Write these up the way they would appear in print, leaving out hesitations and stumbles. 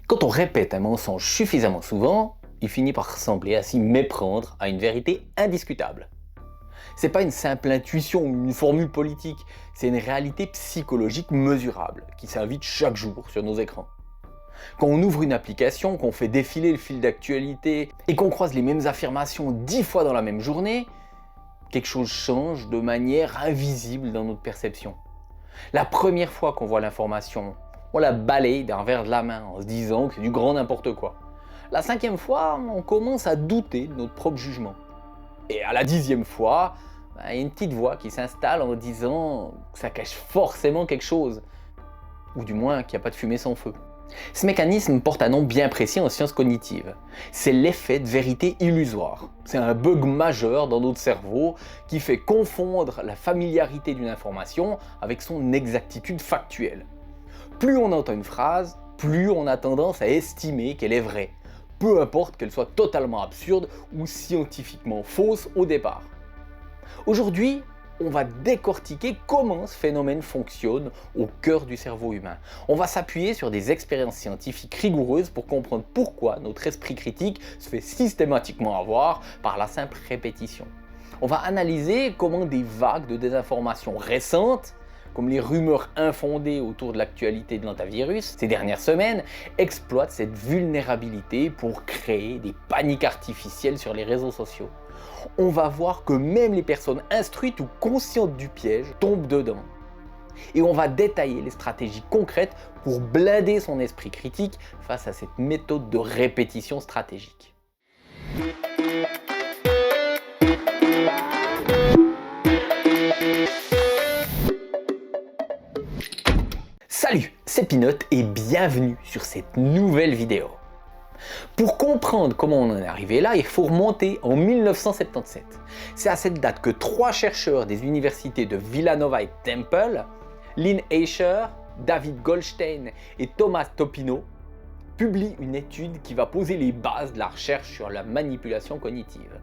Quand on répète un mensonge suffisamment souvent, il finit par ressembler à s'y méprendre à une vérité indiscutable. C'est pas une simple intuition ou une formule politique, c'est une réalité psychologique mesurable qui s'invite chaque jour sur nos écrans. Quand on ouvre une application, qu'on fait défiler le fil d'actualité et qu'on croise les mêmes affirmations 10 fois dans la même journée, quelque chose change de manière invisible dans notre perception. La première fois qu'on voit l'information, on la balaye d'un revers de la main en se disant que c'est du grand n'importe quoi. La 5e fois, on commence à douter de notre propre jugement. Et à la 10e fois, il y a une petite voix qui s'installe en disant que ça cache forcément quelque chose, ou du moins qu'il n'y a pas de fumée sans feu. Ce mécanisme porte un nom bien précis en sciences cognitives. C'est l'effet de vérité illusoire. C'est un bug majeur dans notre cerveau qui fait confondre la familiarité d'une information avec son exactitude factuelle. Plus on entend une phrase, plus on a tendance à estimer qu'elle est vraie, peu importe qu'elle soit totalement absurde ou scientifiquement fausse au départ. Aujourd'hui, on va décortiquer comment ce phénomène fonctionne au cœur du cerveau humain. On va s'appuyer sur des expériences scientifiques rigoureuses pour comprendre pourquoi notre esprit critique se fait systématiquement avoir par la simple répétition. On va analyser comment des vagues de désinformation récentes, comme les rumeurs infondées autour de l'actualité de l'antivirus ces dernières semaines, exploitent cette vulnérabilité pour créer des paniques artificielles sur les réseaux sociaux. On va voir que même les personnes instruites ou conscientes du piège tombent dedans. Et on va détailler les stratégies concrètes pour blinder son esprit critique face à cette méthode de répétition stratégique. Salut, c'est Pinot et bienvenue sur cette nouvelle vidéo. Pour comprendre comment on en est arrivé là, il faut remonter en 1977. C'est à cette date que 3 chercheurs des universités de Villanova et Temple, Lynn Aisher, David Goldstein et Thomas Topino, publient une étude qui va poser les bases de la recherche sur la manipulation cognitive.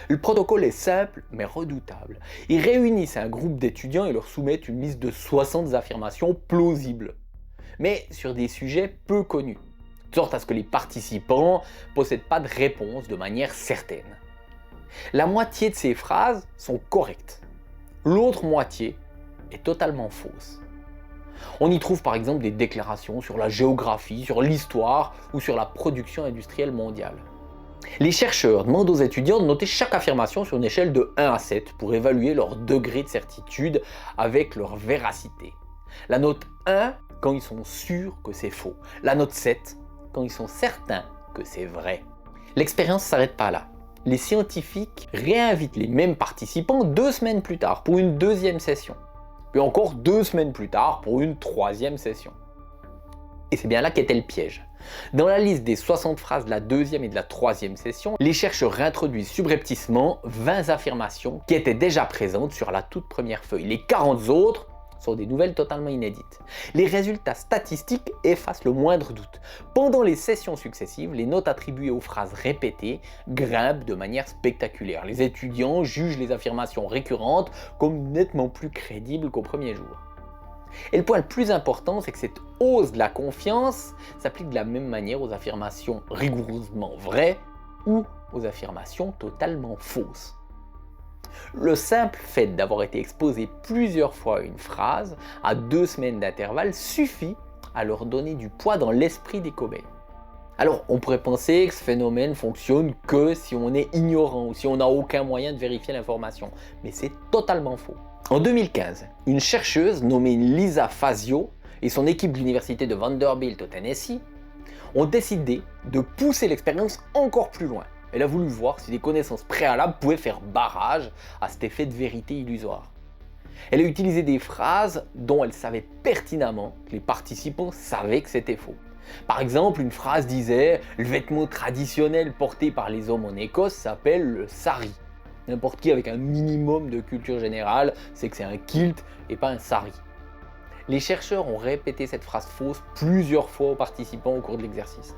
Le protocole est simple mais redoutable. Ils réunissent un groupe d'étudiants et leur soumettent une liste de 60 affirmations plausibles, mais sur des sujets peu connus, de sorte à ce que les participants ne possèdent pas de réponse de manière certaine. La moitié de ces phrases sont correctes. L'autre moitié est totalement fausse. On y trouve par exemple des déclarations sur la géographie, sur l'histoire ou sur la production industrielle mondiale. Les chercheurs demandent aux étudiants de noter chaque affirmation sur une échelle de 1 à 7 pour évaluer leur degré de certitude avec leur véracité. La note 1 quand ils sont sûrs que c'est faux. La note 7 quand ils sont certains que c'est vrai. L'expérience ne s'arrête pas là. Les scientifiques réinvitent les mêmes participants 2 semaines plus tard pour une 2e session. Puis encore 2 semaines plus tard pour une 3e session. Et c'est bien là qu'était le piège. Dans la liste des 60 phrases de la 2e et de la 3e session, les chercheurs réintroduisent subrepticement 20 affirmations qui étaient déjà présentes sur la toute première feuille. Les 40 autres sont des nouvelles totalement inédites. Les résultats statistiques effacent le moindre doute. Pendant les sessions successives, les notes attribuées aux phrases répétées grimpent de manière spectaculaire. Les étudiants jugent les affirmations récurrentes comme nettement plus crédibles qu'au premier jour. Et le point le plus important, c'est que cette hausse de la confiance s'applique de la même manière aux affirmations rigoureusement vraies ou aux affirmations totalement fausses. Le simple fait d'avoir été exposé plusieurs fois à une phrase, à 2 semaines d'intervalle, suffit à leur donner du poids dans l'esprit des cobayes. Alors, on pourrait penser que ce phénomène fonctionne que si on est ignorant ou si on n'a aucun moyen de vérifier l'information, mais c'est totalement faux. En 2015, une chercheuse nommée Lisa Fazio et son équipe de l'université de Vanderbilt au Tennessee ont décidé de pousser l'expérience encore plus loin. Elle a voulu voir si des connaissances préalables pouvaient faire barrage à cet effet de vérité illusoire. Elle a utilisé des phrases dont elle savait pertinemment que les participants savaient que c'était faux. Par exemple, une phrase disait « Le vêtement traditionnel porté par les hommes en Écosse s'appelle le sari ». N'importe qui avec un minimum de culture générale sait que c'est un kilt et pas un sari. Les chercheurs ont répété cette phrase fausse plusieurs fois aux participants au cours de l'exercice.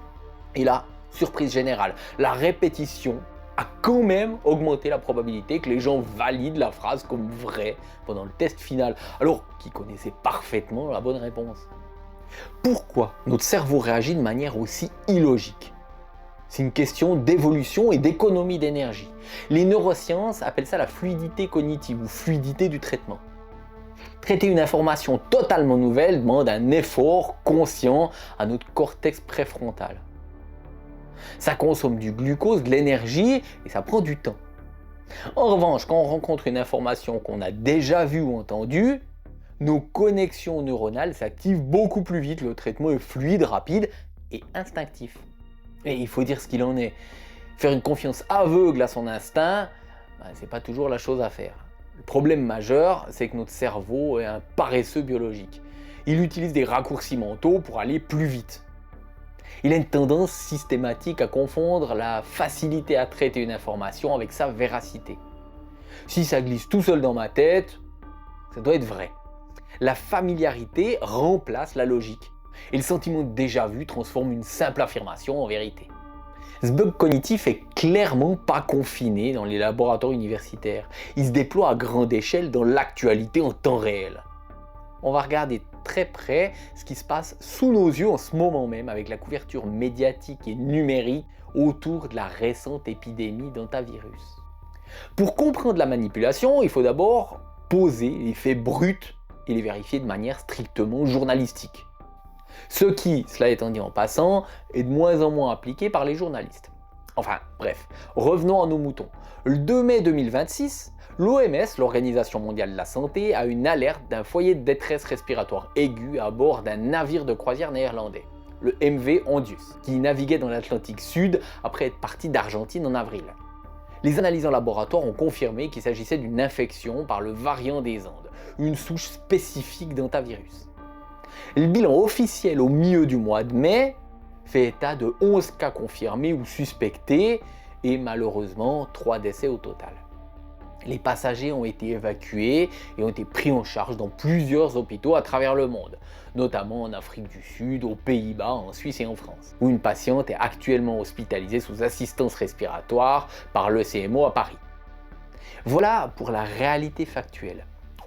Et là, surprise générale, la répétition a quand même augmenté la probabilité que les gens valident la phrase comme vraie pendant le test final, alors qu'ils connaissaient parfaitement la bonne réponse. Pourquoi notre cerveau réagit de manière aussi illogique? C'est une question d'évolution et d'économie d'énergie. Les neurosciences appellent ça la fluidité cognitive ou fluidité du traitement. Traiter une information totalement nouvelle demande un effort conscient à notre cortex préfrontal. Ça consomme du glucose, de l'énergie et ça prend du temps. En revanche, quand on rencontre une information qu'on a déjà vue ou entendue, nos connexions neuronales s'activent beaucoup plus vite, le traitement est fluide, rapide et instinctif. Et il faut dire ce qu'il en est. Faire une confiance aveugle à son instinct, c'est pas toujours la chose à faire. Le problème majeur, c'est que notre cerveau est un paresseux biologique. Il utilise des raccourcis mentaux pour aller plus vite. Il a une tendance systématique à confondre la facilité à traiter une information avec sa véracité. Si ça glisse tout seul dans ma tête, ça doit être vrai. La familiarité remplace la logique. Et le sentiment de déjà-vu transforme une simple affirmation en vérité. Ce bug cognitif est clairement pas confiné dans les laboratoires universitaires. Il se déploie à grande échelle dans l'actualité en temps réel. On va regarder très près ce qui se passe sous nos yeux en ce moment même avec la couverture médiatique et numérique autour de la récente épidémie d'hantavirus. Pour comprendre la manipulation, il faut d'abord poser les faits bruts et les vérifier de manière strictement journalistique. Ce qui, cela étant dit en passant, est de moins en moins appliqué par les journalistes. Enfin bref, revenons à nos moutons. Le 2 mai 2026, l'OMS, l'Organisation mondiale de la santé, a une alerte d'un foyer de détresse respiratoire aiguë à bord d'un navire de croisière néerlandais, le MV Ondius, qui naviguait dans l'Atlantique Sud après être parti d'Argentine en avril. Les analyses en laboratoire ont confirmé qu'il s'agissait d'une infection par le variant des Andes, une souche spécifique d'hantavirus. Le bilan officiel au milieu du mois de mai fait état de 11 cas confirmés ou suspectés et malheureusement 3 décès au total. Les passagers ont été évacués et ont été pris en charge dans plusieurs hôpitaux à travers le monde, notamment en Afrique du Sud, aux Pays-Bas, en Suisse et en France, où une patiente est actuellement hospitalisée sous assistance respiratoire par l'ECMO à Paris. Voilà pour la réalité factuelle.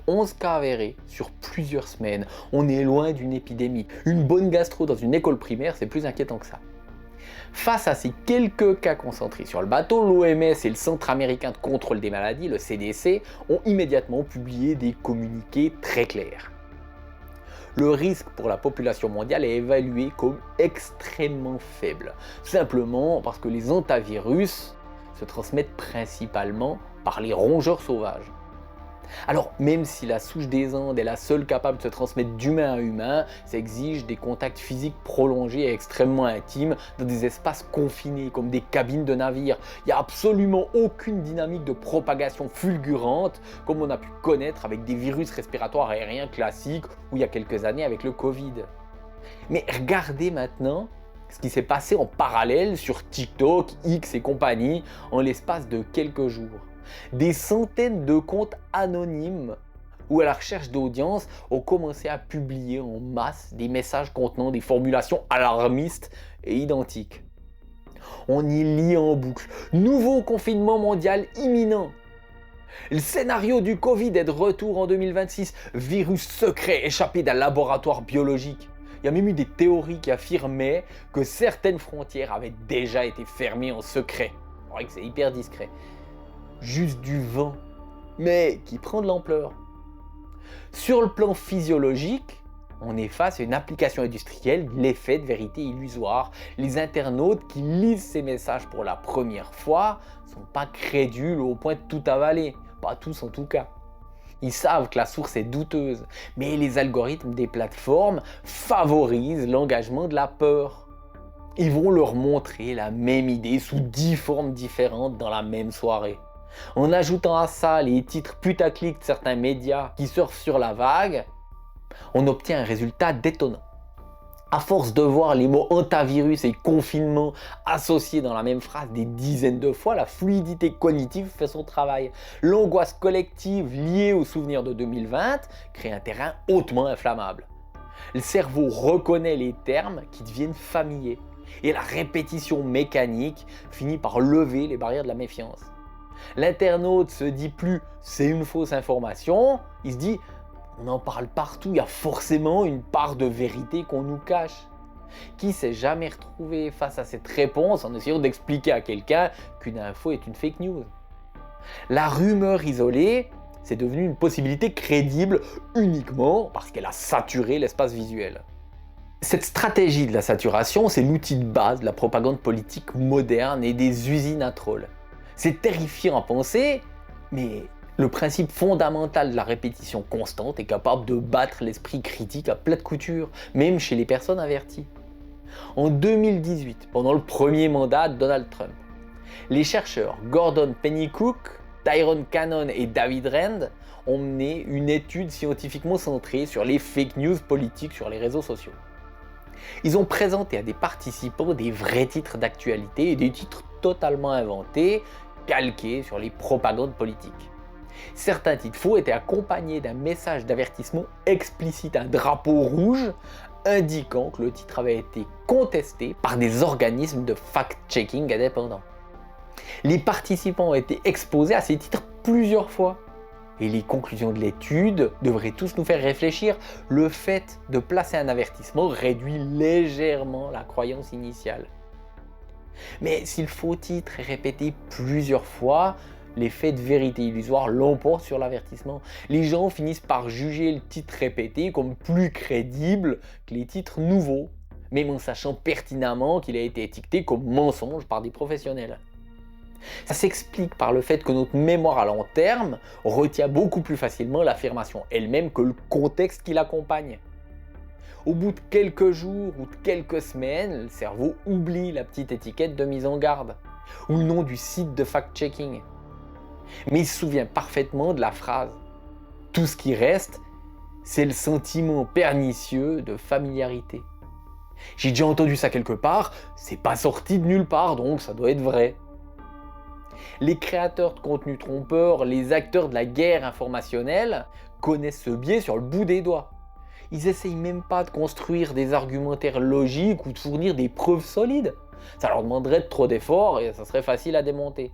11 cas avérés sur plusieurs semaines. On est loin d'une épidémie. Une bonne gastro dans une école primaire, c'est plus inquiétant que ça. Face à ces quelques cas concentrés sur le bateau, l'OMS et le Centre américain de contrôle des maladies, le CDC, ont immédiatement publié des communiqués très clairs. Le risque pour la population mondiale est évalué comme extrêmement faible, simplement parce que les hantavirus se transmettent principalement par les rongeurs sauvages. Alors, même si la souche des Andes est la seule capable de se transmettre d'humain à humain, ça exige des contacts physiques prolongés et extrêmement intimes dans des espaces confinés, comme des cabines de navires. Il n'y a absolument aucune dynamique de propagation fulgurante, comme on a pu connaître avec des virus respiratoires aériens classiques, ou il y a quelques années avec le Covid. Mais regardez maintenant ce qui s'est passé en parallèle sur TikTok, X et compagnie, en l'espace de quelques jours. Des centaines de comptes anonymes ou à la recherche d'audience ont commencé à publier en masse des messages contenant des formulations alarmistes et identiques. On y lit en boucle « Nouveau confinement mondial imminent ». Le scénario du Covid est de retour en 2026, virus secret échappé d'un laboratoire biologique. Il y a même eu des théories qui affirmaient que certaines frontières avaient déjà été fermées en secret. C'est vrai que c'est hyper discret. Juste du vent, mais qui prend de l'ampleur. Sur le plan physiologique, on est face à une application industrielle de l'effet de vérité illusoire. Les internautes qui lisent ces messages pour la première fois ne sont pas crédules au point de tout avaler, pas tous en tout cas. Ils savent que la source est douteuse, mais les algorithmes des plateformes favorisent l'engagement de la peur. Ils vont leur montrer la même idée sous 10 formes différentes dans la même soirée. En ajoutant à ça les titres putaclic de certains médias qui surfent sur la vague, on obtient un résultat détonnant. À force de voir les mots hantavirus et confinement associés dans la même phrase des dizaines de fois, la fluidité cognitive fait son travail. L'angoisse collective liée aux souvenirs de 2020 crée un terrain hautement inflammable. Le cerveau reconnaît les termes qui deviennent familiers et la répétition mécanique finit par lever les barrières de la méfiance. L'internaute se dit plus « c'est une fausse information », il se dit On en parle partout, il y a forcément une part de vérité qu'on nous cache. Qui s'est jamais retrouvé face à cette réponse en essayant d'expliquer à quelqu'un qu'une info est une fake news? La rumeur isolée, c'est devenu une possibilité crédible uniquement parce qu'elle a saturé l'espace visuel. Cette stratégie de la saturation, c'est l'outil de base de la propagande politique moderne et des usines à trolls. C'est terrifiant à penser, mais le principe fondamental de la répétition constante est capable de battre l'esprit critique à plat de couture, même chez les personnes averties. En 2018, pendant le premier mandat de Donald Trump, les chercheurs Gordon Pennycook, Tyrone Cannon et David Rand ont mené une étude scientifiquement centrée sur les fake news politiques sur les réseaux sociaux. Ils ont présenté à des participants des vrais titres d'actualité et des titres totalement inventés, calqués sur les propagandes politiques. Certains titres faux étaient accompagnés d'un message d'avertissement explicite, un drapeau rouge, indiquant que le titre avait été contesté par des organismes de fact-checking indépendants. Les participants ont été exposés à ces titres plusieurs fois. Et les conclusions de l'étude devraient tous nous faire réfléchir. Le fait de placer un avertissement réduit légèrement la croyance initiale. Mais si le faux titre est répété plusieurs fois, l'effet de vérité illusoire l'emporte sur l'avertissement. Les gens finissent par juger le titre répété comme plus crédible que les titres nouveaux, même en sachant pertinemment qu'il a été étiqueté comme mensonge par des professionnels. Ça s'explique par le fait que notre mémoire à long terme retient beaucoup plus facilement l'affirmation elle-même que le contexte qui l'accompagne. Au bout de quelques jours ou de quelques semaines, le cerveau oublie la petite étiquette de mise en garde ou le nom du site de fact-checking. Mais il se souvient parfaitement de la phrase. Tout ce qui reste, c'est le sentiment pernicieux de familiarité. J'ai déjà entendu ça quelque part, c'est pas sorti de nulle part, donc ça doit être vrai. Les créateurs de contenus trompeurs, les acteurs de la guerre informationnelle, connaissent ce biais sur le bout des doigts. Ils essayent même pas de construire des argumentaires logiques ou de fournir des preuves solides. Ça leur demanderait trop d'efforts et ça serait facile à démonter.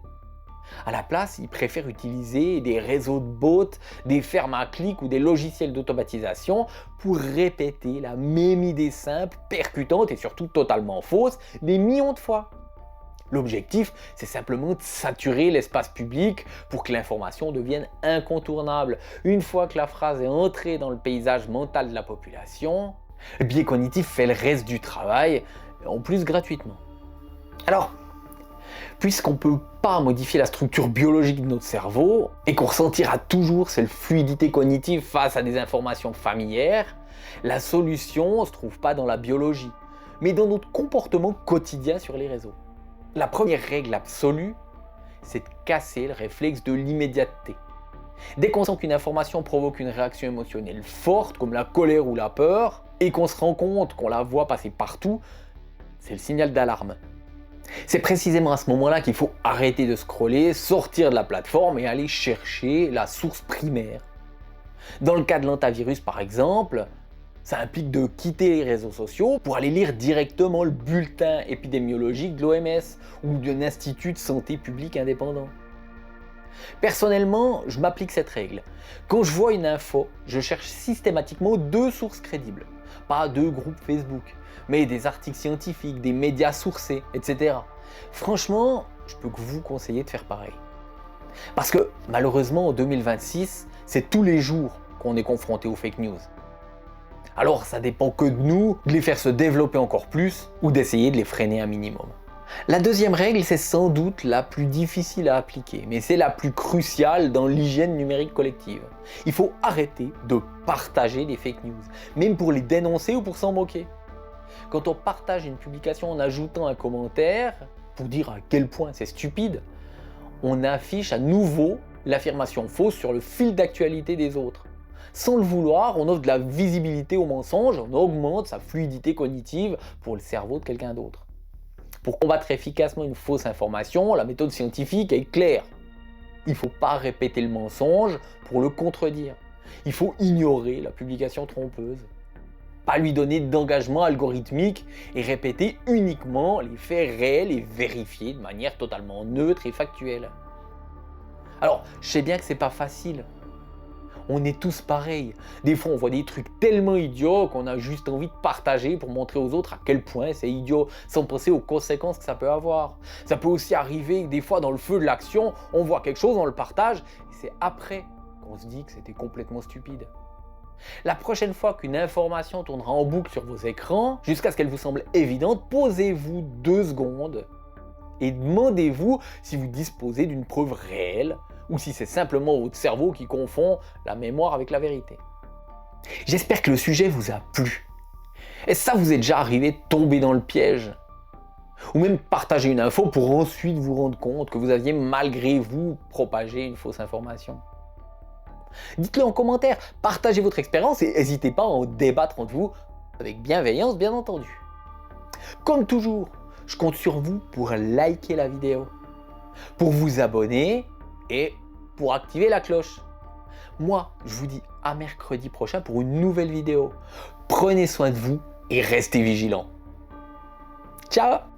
À la place, ils préfèrent utiliser des réseaux de bots, des fermes à clics ou des logiciels d'automatisation pour répéter la même idée simple, percutante et surtout totalement fausse des millions de fois. L'objectif, c'est simplement de saturer l'espace public pour que l'information devienne incontournable. Une fois que la phrase est entrée dans le paysage mental de la population, le biais cognitif fait le reste du travail, en plus gratuitement. Alors, puisqu'on ne peut pas modifier la structure biologique de notre cerveau et qu'on ressentira toujours cette fluidité cognitive face à des informations familières, la solution ne se trouve pas dans la biologie, mais dans notre comportement quotidien sur les réseaux. La première règle absolue, c'est de casser le réflexe de l'immédiateté. Dès qu'on sent qu'une information provoque une réaction émotionnelle forte, comme la colère ou la peur, et qu'on se rend compte qu'on la voit passer partout, c'est le signal d'alarme. C'est précisément à ce moment-là qu'il faut arrêter de scroller, sortir de la plateforme et aller chercher la source primaire. Dans le cas de l'antivirus par exemple, ça implique de quitter les réseaux sociaux pour aller lire directement le bulletin épidémiologique de l'OMS ou d'un institut de santé publique indépendant. Personnellement, je m'applique cette règle. Quand je vois une info, je cherche systématiquement 2 sources crédibles. Pas 2 groupes Facebook, mais des articles scientifiques, des médias sourcés, etc. Franchement, je peux que vous conseiller de faire pareil. Parce que malheureusement, en 2026, c'est tous les jours qu'on est confronté aux fake news. Alors ça dépend que de nous de les faire se développer encore plus ou d'essayer de les freiner un minimum. La deuxième règle, c'est sans doute la plus difficile à appliquer, mais c'est la plus cruciale dans l'hygiène numérique collective. Il faut arrêter de partager des fake news, même pour les dénoncer ou pour s'en moquer. Quand on partage une publication en ajoutant un commentaire, pour dire à quel point c'est stupide, on affiche à nouveau l'affirmation fausse sur le fil d'actualité des autres. Sans le vouloir, on offre de la visibilité au mensonge, on augmente sa fluidité cognitive pour le cerveau de quelqu'un d'autre. Pour combattre efficacement une fausse information, la méthode scientifique est claire. Il ne faut pas répéter le mensonge pour le contredire. Il faut ignorer la publication trompeuse. Pas lui donner d'engagement algorithmique et répéter uniquement les faits réels et vérifiés de manière totalement neutre et factuelle. Alors, je sais bien que c'est pas facile. On est tous pareils. Des fois, on voit des trucs tellement idiots qu'on a juste envie de partager pour montrer aux autres à quel point c'est idiot, sans penser aux conséquences que ça peut avoir. Ça peut aussi arriver que des fois, dans le feu de l'action, on voit quelque chose, on le partage, et c'est après qu'on se dit que c'était complètement stupide. La prochaine fois qu'une information tournera en boucle sur vos écrans, jusqu'à ce qu'elle vous semble évidente, posez-vous 2 secondes et demandez-vous si vous disposez d'une preuve réelle ou si c'est simplement votre cerveau qui confond la mémoire avec la vérité. J'espère que le sujet vous a plu. Est-ce que ça vous est déjà arrivé de tomber dans le piège? Ou même partager une info pour ensuite vous rendre compte que vous aviez malgré vous propagé une fausse information? Dites-le en commentaire, partagez votre expérience et n'hésitez pas à en débattre entre vous, avec bienveillance bien entendu. Comme toujours, je compte sur vous pour liker la vidéo, pour vous abonner et pour activer la cloche. Moi, je vous dis à mercredi prochain pour une nouvelle vidéo. Prenez soin de vous et restez vigilants. Ciao!